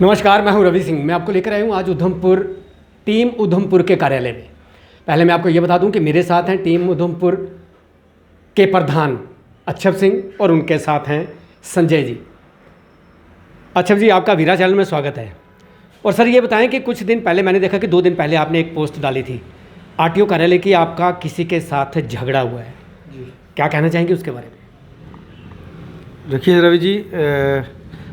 नमस्कार, मैं हूं रवि सिंह। मैं आपको लेकर आया हूं आज उधमपुर, टीम उधमपुर के कार्यालय में। पहले मैं आपको ये बता दूं कि मेरे साथ हैं टीम उधमपुर के प्रधान अच्छप सिंह और उनके साथ हैं संजय जी। अच्छप जी, आपका वीरा चैनल में स्वागत है। और सर ये बताएं कि कुछ दिन पहले मैंने देखा कि 2 दिन पहले आपने एक पोस्ट डाली थी आरटीओ कार्यालय की, आपका किसी के साथ झगड़ा हुआ है जी, क्या कहना चाहेंगे उसके बारे में? देखिए रवि जी,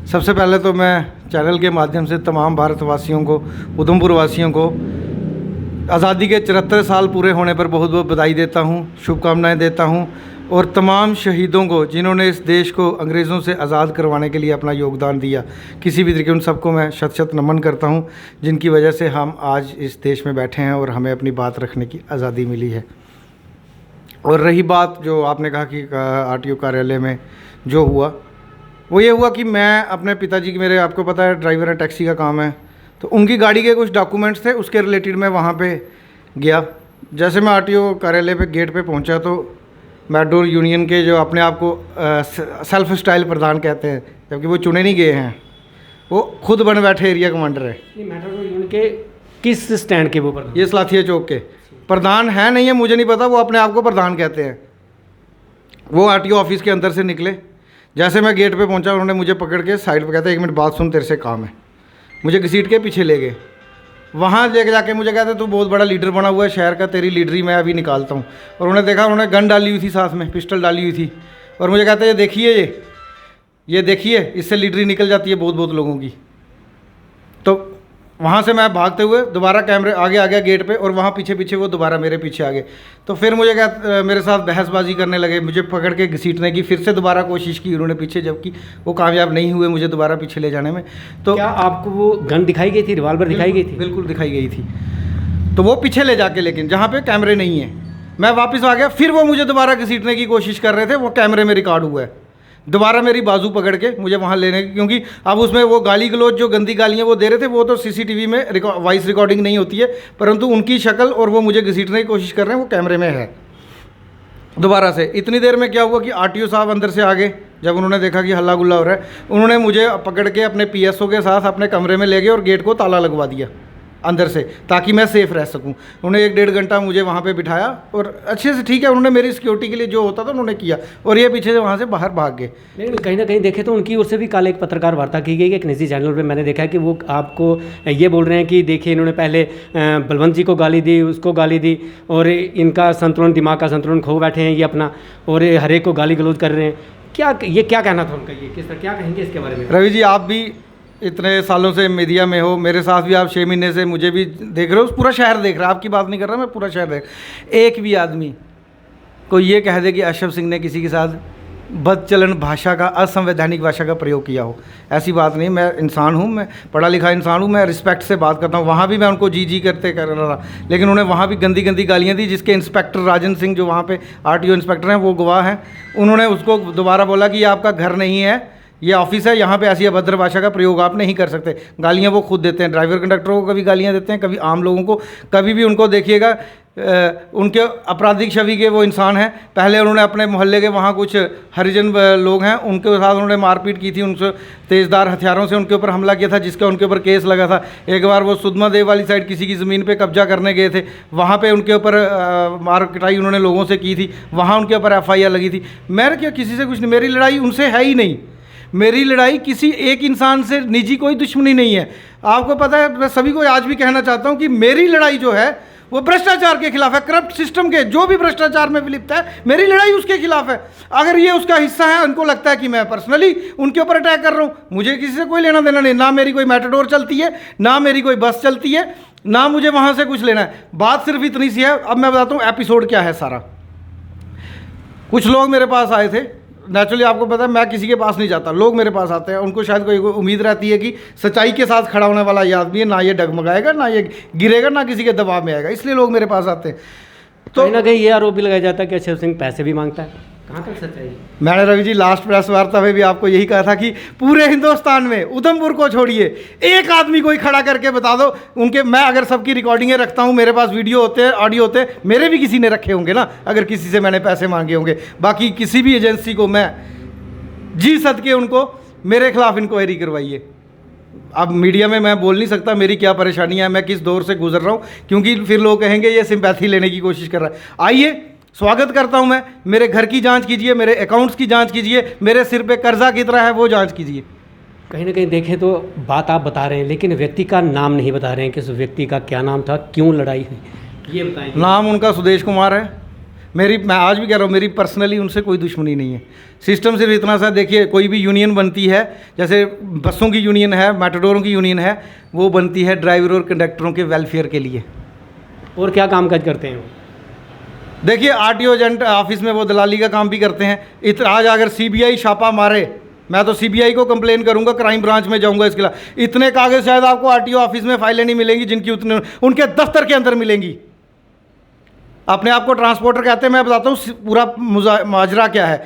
सबसे पहले तो मैं चैनल के माध्यम से तमाम भारतवासियों को, उधमपुर वासियों को आज़ादी के 74 साल पूरे होने पर बहुत बहुत बधाई देता हूँ, शुभकामनाएं देता हूँ। और तमाम शहीदों को जिन्होंने इस देश को अंग्रेज़ों से आज़ाद करवाने के लिए अपना योगदान दिया, किसी भी तरीके उन सबको मैं शत शत नमन करता हूँ, जिनकी वजह से हम आज इस देश में बैठे हैं और हमें अपनी बात रखने की आज़ादी मिली है। और रही बात जो आपने कहा कि आरटीओ कार्यालय में जो हुआ, वो ये हुआ कि मैं अपने पिताजी की, मेरे आपको पता है ड्राइवर है, टैक्सी का काम है, तो उनकी गाड़ी के कुछ डॉक्यूमेंट्स थे, उसके रिलेटेड मैं वहाँ पे गया। जैसे मैं आरटीओ कार्यालय पे गेट पे पहुँचा तो मेट्रो यूनियन के जो अपने आप को सेल्फ स्टाइल प्रधान कहते हैं, जबकि वो चुने नहीं गए हैं, वो खुद बन बैठे एरिया कमांडर है। मेट्रो यूनियन के किस स्टैंड के वो प्रधान? ये सलाथिया चौक के प्रधान है, नहीं है मुझे नहीं पता, वो अपने आप को प्रधान कहते हैं। वो आरटीओ ऑफिस के अंदर से निकले, जैसे मैं गेट पे पहुंचा उन्होंने मुझे पकड़ के साइड पे कहते 1 मिनट बात सुन, तेरे से काम है। मुझे घसीट के पीछे ले गए, वहाँ लेके जाके मुझे कहते तू बहुत बड़ा लीडर बना हुआ है शहर का, तेरी लीडरी मैं अभी निकालता हूँ। और उन्होंने देखा, उन्होंने गन डाली हुई थी, साथ में पिस्टल डाली हुई थी, और मुझे कहते ये देखिए, ये देखिए, इससे लीडरी निकल जाती है बहुत बहुत लोगों की। तो वहाँ से मैं भागते हुए दोबारा कैमरे आगे आ गया गेट पे, और वहाँ पीछे पीछे वो दोबारा मेरे पीछे आ गए। तो फिर मुझे क्या, मेरे साथ बहसबाजी करने लगे, मुझे पकड़ के घसीटने की फिर से दोबारा कोशिश की उन्होंने पीछे, जबकि वो कामयाब नहीं हुए मुझे दोबारा पीछे ले जाने में। तो क्या आपको वो गन दिखाई गई थी, रिवॉल्वर दिखाई गई थी? बिल्कुल दिखाई गई थी। तो वो पीछे ले जाके, लेकिन जहाँ पे कैमरे नहीं है, मैं वापस आ गया, फिर वो मुझे दोबारा घसीटने की कोशिश कर रहे थे, वो कैमरे में रिकॉर्ड हुआ है। दोबारा मेरी बाजू पकड़ के मुझे वहाँ लेने की, क्योंकि अब उसमें वो गाली गलौज जो गंदी गालियाँ वो दे रहे थे, वो तो सीसीटीवी में वॉइस रिकॉर्डिंग नहीं होती है, परंतु उनकी शक्ल और वो मुझे घसीटने की कोशिश कर रहे हैं, वो कैमरे में है। दोबारा से इतनी देर में क्या हुआ कि आरटीओ साहब अंदर से आ गए। जब उन्होंने देखा कि हल्ला गुल्ला हो रहा है, उन्होंने मुझे पकड़ के अपने पीएसओ के साथ अपने कमरे में ले गए और गेट को ताला लगवा दिया अंदर से, ताकि मैं सेफ़ रह सकूं। उन्होंने 1-1.5 घंटा मुझे वहाँ पे बिठाया, और अच्छे से, ठीक है, उन्होंने मेरी सिक्योरिटी के लिए जो होता था उन्होंने किया, और ये पीछे से वहाँ से बाहर भाग गए। लेकिन कहीं ना कहीं देखे तो उनकी ओर से भी कल एक पत्रकार वार्ता की गई, एक निजी चैनल पे मैंने देखा कि वो आपको ये बोल रहे हैं कि देखिए इन्होंने पहले बलवंत जी को गाली दी, उसको गाली दी, और इनका संतुलन, दिमाग का संतुलन खो बैठे हैं ये अपना, और हर एक को गाली गलौज कर रहे हैं। क्या कहना था उनका, ये किस तरह, क्या कहेंगे इसके बारे में? रवि जी, आप भी इतने सालों से मीडिया में हो, मेरे साथ भी आप 6 महीने से मुझे भी देख रहे हो, पूरा शहर देख रहा है, आपकी बात नहीं कर रहा मैं, पूरा शहर देख। एक भी आदमी को ये कह दे कि अच्छप सिंह ने किसी के साथ बदचलन भाषा का, असंवैधानिक भाषा का प्रयोग किया हो, ऐसी बात नहीं। मैं इंसान हूँ, मैं पढ़ा लिखा इंसान हूँ, मैं रिस्पेक्ट से बात करता हूँ। वहाँ भी मैं उनको जी करते कर रहा था, लेकिन उन्हें वहाँ भी गंदी गंदी गालियाँ दी, जिसके इंस्पेक्टर राजन सिंह जो वहाँ पे आरटीओ इंस्पेक्टर हैं वो गवाह हैं। उन्होंने उसको दोबारा बोला कि ये आपका घर नहीं है, ये ऑफिस है, यहाँ पे ऐसी अभद्र भाषा का प्रयोग आप नहीं कर सकते। गालियाँ वो खुद देते हैं, ड्राइवर कंडक्टरों को कभी गालियाँ देते हैं, कभी आम लोगों को, कभी भी उनको देखिएगा उनके आपराधिक छवि के वो इंसान हैं। पहले उन्होंने अपने मोहल्ले के वहाँ कुछ हरिजन लोग हैं, उनके साथ उन्होंने मारपीट की थी, उनसे तेज़दार हथियारों से उनके ऊपर हमला किया था, जिसका उनके ऊपर केस लगा था। एक बार वो सुधमा देव वाली साइड किसी की ज़मीन पे कब्जा करने गए थे, वहाँ पे उनके ऊपर मार पिटाई उन्होंने लोगों से की थी, वहाँ उनके ऊपर FIR लगी थी। मैं क्या, किसी से कुछ नहीं, मेरी लड़ाई उनसे है ही नहीं, मेरी लड़ाई किसी एक इंसान से निजी कोई दुश्मनी नहीं है। आपको पता है, मैं सभी को आज भी कहना चाहता हूं कि मेरी लड़ाई जो है वो भ्रष्टाचार के खिलाफ है, करप्ट सिस्टम के, जो भी भ्रष्टाचार में विलिप्त है, मेरी लड़ाई उसके खिलाफ है। अगर ये उसका हिस्सा है, उनको लगता है कि मैं पर्सनली उनके ऊपर अटैक कर रहा हूँ, मुझे किसी से कोई लेना देना नहीं। ना मेरी कोई मेटाडोर चलती है, ना मेरी कोई बस चलती है, ना मुझे वहाँ से कुछ लेना है। बात सिर्फ इतनी सी है। अब मैं बताता हूँ एपिसोड क्या है सारा। कुछ लोग मेरे पास आए थे, नेचुरली आपको पता है मैं किसी के पास नहीं जाता, लोग मेरे पास आते हैं, उनको शायद कोई उम्मीद रहती है कि सच्चाई के साथ खड़ा होने वाला ये आदमी है, ना ये डगमगाएगा, ना ये गिरेगा, ना किसी के दबाव में आएगा, इसलिए लोग मेरे पास आते हैं। तो कहीं ना कहीं ये आरोप भी लगाया जाता है कि अच्छप सिंह पैसे भी मांगता है, कहाँ तक सच्चाई? मैंने रवि जी लास्ट प्रेस वार्ता में भी आपको यही कहा था कि पूरे हिंदुस्तान में उधमपुर को छोड़िए, एक आदमी कोई खड़ा करके बता दो उनके, मैं अगर सबकी रिकॉर्डिंगें रखता हूँ, मेरे पास वीडियो होते हैं, ऑडियो होते हैं, मेरे भी किसी ने रखे होंगे ना, अगर किसी से मैंने पैसे मांगे होंगे। बाकी किसी भी एजेंसी को मैं जी सद के उनको मेरे खिलाफ इंक्वायरी करवाइए, अब मीडिया में मैं बोल नहीं सकता मेरी क्या परेशानी है, मैं किस दौर से गुजर रहा हूँ, क्योंकि फिर लोग कहेंगे ये सिंपैथी लेने की कोशिश कर रहा है। आइए, स्वागत करता हूँ मैं, मेरे घर की जांच कीजिए, मेरे अकाउंट्स की जांच कीजिए, मेरे सिर पे कर्जा कितना है वो जांच कीजिए। कहीं ना कहीं देखें तो बात आप बता रहे हैं, लेकिन व्यक्ति का नाम नहीं बता रहे हैं कि उस व्यक्ति का क्या नाम था, क्यों लड़ाई हुई, ये बताएं। नाम उनका सुदेश कुमार है। मैं आज भी कह रहा हूँ, मेरी पर्सनली उनसे कोई दुश्मनी नहीं है। सिस्टम सिर्फ इतना सा, देखिए कोई भी यूनियन बनती है, जैसे बसों की यूनियन है, मेटाडोरों की यूनियन है, वो बनती है ड्राइवर और कंडक्टरों के वेलफेयर के लिए। और क्या काम काज करते हैं वो? देखिए आरटीओ एजेंट ऑफिस में वो दलाली का काम भी करते हैं। आज अगर सीबीआई छापा मारे, मैं तो सीबीआई को कंप्लेन करूंगा, क्राइम ब्रांच में जाऊंगा इसके खिलाफ। इतने कागज शायद आपको आरटीओ ऑफिस में फाइलें नहीं मिलेंगी जिनकी उतने उनके दफ्तर के अंदर मिलेंगी। अपने आप को ट्रांसपोर्टर कहते हैं, मैं बताता हूँ पूरा माजरा क्या है।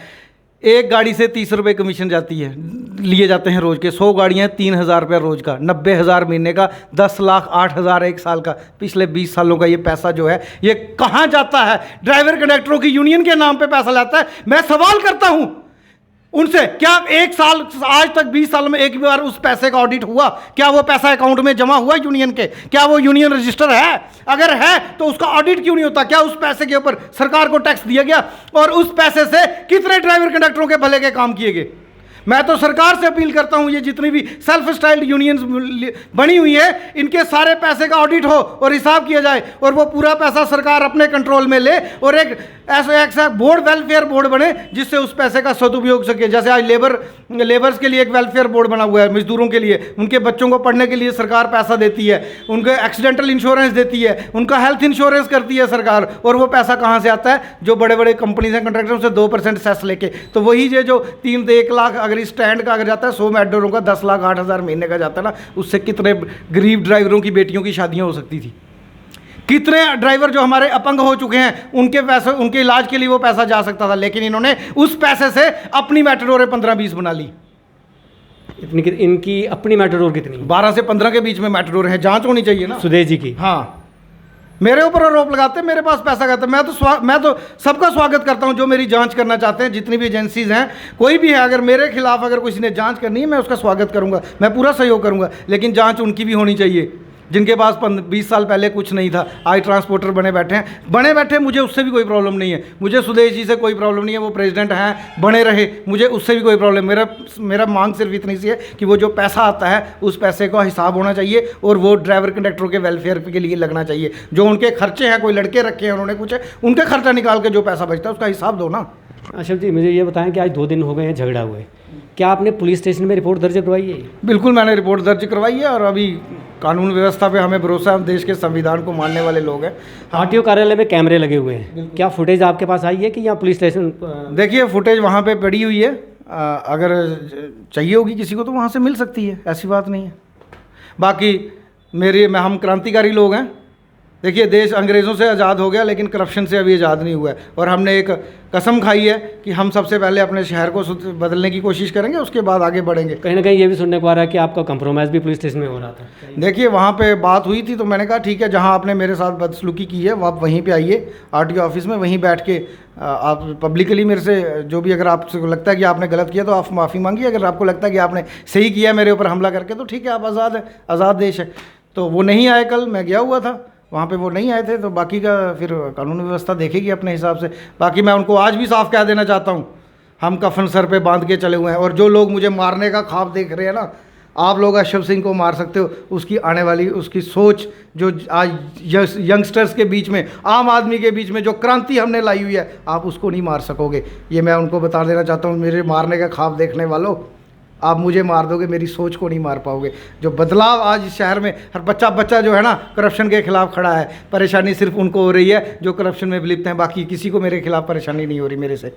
एक गाड़ी से 30 रुपये कमीशन जाती है, लिए जाते हैं रोज़ के। 100 गाड़ियाँ 3,000 रुपये रोज़ का, 90,000 महीने का, 10,08,000 एक साल का। पिछले 20 सालों का ये पैसा जो है ये कहाँ जाता है? ड्राइवर कंडक्टरों की यूनियन के नाम पे पैसा लाता है। मैं सवाल करता हूँ उनसे, क्या एक साल आज तक 20 साल में एक बार उस पैसे का ऑडिट हुआ? क्या वो पैसा अकाउंट में जमा हुआ यूनियन के? क्या वो यूनियन रजिस्टर है? अगर है तो उसका ऑडिट क्यों नहीं होता? क्या उस पैसे के ऊपर सरकार को टैक्स दिया गया? और उस पैसे से कितने ड्राइवर कंडक्टरों के भले के काम किए गए? मैं तो सरकार से अपील करता हूं, ये जितनी भी सेल्फ स्टाइल्ड यूनियंस बनी हुई है, इनके सारे पैसे का ऑडिट हो और हिसाब किया जाए, और वो पूरा पैसा सरकार अपने कंट्रोल में ले, और एक ऐसा बोर्ड, वेलफेयर बोर्ड बने जिससे उस पैसे का सदुपयोग सके। जैसे आज लेबर्स के लिए एक वेलफेयर बोर्ड बना हुआ है, मजदूरों के लिए, उनके बच्चों को पढ़ने के लिए सरकार पैसा देती है, उनके एक्सीडेंटल इंश्योरेंस देती है, उनका हेल्थ इंश्योरेंस करती है सरकार। और वो पैसा कहाँ से आता है? जो बड़े बड़े कंपनीज हैं, कंट्रैक्टरों से 2% सेस लेके। तो वही जो 1 लाख अगर स्टैंड का अगर जाता है, 100 मेट्रों का 10,08,000 महीने का जाता है ना, उससे कितने गरीब ड्राइवरों की बेटियों की शादियां हो सकती थी। कितने ड्राइवर जो हमारे अपंग हो चुके हैं, उनके पैसे, उनके इलाज के लिए वो पैसा जा सकता था, लेकिन इन्होंने उस पैसे से अपनी मेट्रोरें 15-20 बना ली। इनकी अपनी मेट्रोर कितनी? 12 से 15 के बीच में मेट्रोर है। जांच होनी चाहिए ना सुदेश जी की। हाँ, मेरे ऊपर आरोप लगाते हैं, मेरे पास पैसा कहते हैं। मैं तो सबका स्वागत करता हूं जो मेरी जांच करना चाहते हैं। जितनी भी एजेंसीज हैं, कोई भी है, अगर मेरे खिलाफ अगर किसी ने जांच करनी है, मैं उसका स्वागत करूंगा, मैं पूरा सहयोग करूंगा। लेकिन जांच उनकी भी होनी चाहिए जिनके पास 20 साल पहले कुछ नहीं था, आज ट्रांसपोर्टर बने बैठे। मुझे उससे भी कोई प्रॉब्लम नहीं है, मुझे सुदेश जी से कोई प्रॉब्लम नहीं है, वो प्रेसिडेंट हैं, बने रहे, मुझे उससे भी कोई प्रॉब्लम। मेरा मांग सिर्फ इतनी सी है कि वो जो पैसा आता है उस पैसे का हिसाब होना चाहिए, और वो ड्राइवर कंडक्टरों के वेलफेयर के लिए लगना चाहिए। जो उनके खर्चे हैं, कोई लड़के रखे हैं उन्होंने कुछ, उनके खर्चा निकाल के जो पैसा बचता है उसका हिसाब दो ना। अशरफ जी, मुझे ये बताएं कि आज 2 दिन हो गए हैं झगड़ा हुए, क्या आपने पुलिस स्टेशन में रिपोर्ट दर्ज करवाई है? बिल्कुल, मैंने रिपोर्ट दर्ज करवाई है, और अभी कानून व्यवस्था पे हमें भरोसा है, हम देश के संविधान को मानने वाले लोग हैं। आरटीओ कार्यालय में कैमरे लगे हुए हैं, क्या फुटेज आपके पास आई है कि यहाँ पुलिस स्टेशन? देखिए, फुटेज वहाँ पे पड़ी हुई है, अगर चाहिए होगी किसी को तो वहाँ से मिल सकती है, ऐसी बात नहीं है। बाकी हम क्रांतिकारी लोग हैं। देखिए, देश अंग्रेज़ों से आज़ाद हो गया, लेकिन करप्शन से अभी आज़ाद नहीं हुआ है, और हमने एक कसम खाई है कि हम सबसे पहले अपने शहर को बदलने की कोशिश करेंगे, उसके बाद आगे बढ़ेंगे। कहीं ना कहीं ये भी सुनने को आ रहा है कि आपका कंप्रोमाइज़ भी पुलिस स्टेशन में हो रहा था। देखिए, वहाँ पे बात हुई थी, तो मैंने कहा ठीक है, जहाँ आपने मेरे साथ बदसलूकी की है, आप वहीं पे आइए आरटीओ ऑफिस में, वहीं बैठ के आप पब्लिकली मेरे से जो भी, अगर आपको लगता है कि आपने गलत किया तो आप माफ़ी मांगिए, अगर आपको लगता है कि आपने सही किया मेरे ऊपर हमला करके, तो ठीक है, आप आज़ाद है, आज़ाद देश है। तो वो नहीं आए, कल मैं गया हुआ था वहाँ पे, वो नहीं आए थे, तो बाकी का फिर कानून व्यवस्था देखेगी अपने हिसाब से। बाकी मैं उनको आज भी साफ कह देना चाहता हूँ, हम कफन सर पे बांध के चले हुए हैं, और जो लोग मुझे मारने का ख्वाब देख रहे हैं ना, आप लोग अशरफ सिंह को मार सकते हो, उसकी आने वाली उसकी सोच जो आज यंगस्टर्स के बीच में, आम आदमी के बीच में जो क्रांति हमने लाई हुई है, आप उसको नहीं मार सकोगे। ये मैं उनको बता देना चाहता हूँ, मेरे मारने का ख्वाब देखने वालों, आप मुझे मार दोगे, मेरी सोच को नहीं मार पाओगे। जो बदलाव आज इस शहर में, हर बच्चा जो है ना करप्शन के खिलाफ खड़ा है, परेशानी सिर्फ उनको हो रही है जो करप्शन में लिप्त हैं, बाकी किसी को मेरे खिलाफ परेशानी नहीं हो रही मेरे से।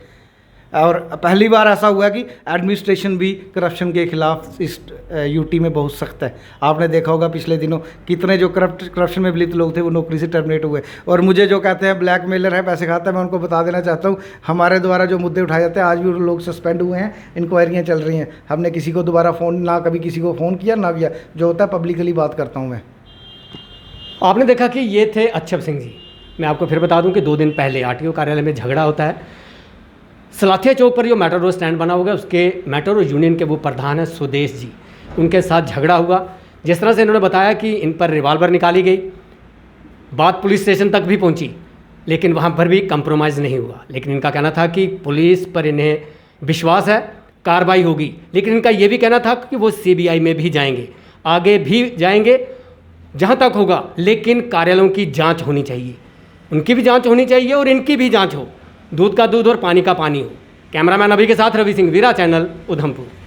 और पहली बार ऐसा हुआ कि एडमिनिस्ट्रेशन भी करप्शन के खिलाफ इस यूटी में बहुत सख्त है। आपने देखा होगा पिछले दिनों कितने जो करप्शन में लिप्त लोग थे वो नौकरी से टर्मिनेट हुए। और मुझे जो कहते हैं ब्लैकमेलर है, पैसे खाता है, मैं उनको बता देना चाहता हूँ, हमारे द्वारा जो मुद्दे उठाए जाते हैं आज भी वो लोग सस्पेंड हुए हैं, इंक्वायरियाँ चल रही हैं। हमने किसी को दोबारा फ़ोन ना कभी किसी को फ़ोन किया ना किया, जो होता है पब्लिकली बात करता हूँ मैं। आपने देखा कि ये थे अक्षप सिंह जी। मैं आपको फिर बता दूं कि 2 दिन पहले आरटीओ कार्यालय में झगड़ा होता है। सलाथिया चौक पर जो मेट्रो स्टैंड बना होगा उसके मेट्रो यूनियन के वो प्रधान है सुदेश जी। उनके साथ झगड़ा हुआ। जिस तरह से इन्होंने बताया कि इन पर रिवॉल्वर निकाली गई, बात पुलिस स्टेशन तक भी पहुंची, लेकिन वहां पर भी कंप्रोमाइज़ नहीं हुआ। लेकिन इनका कहना था कि पुलिस पर इन्हें विश्वास है, कार्रवाई होगी। लेकिन इनका ये भी कहना था कि वो सीबीआई में भी जाएंगे, आगे भी जाएंगे जहां तक होगा, लेकिन कार्यालयों की जांच होनी चाहिए, उनकी भी जांच होनी चाहिए और इनकी भी जांच हो, दूध का दूध और पानी का पानी हो। कैमरामैन अभी के साथ रवि सिंह, वीरा चैनल, उधमपुर।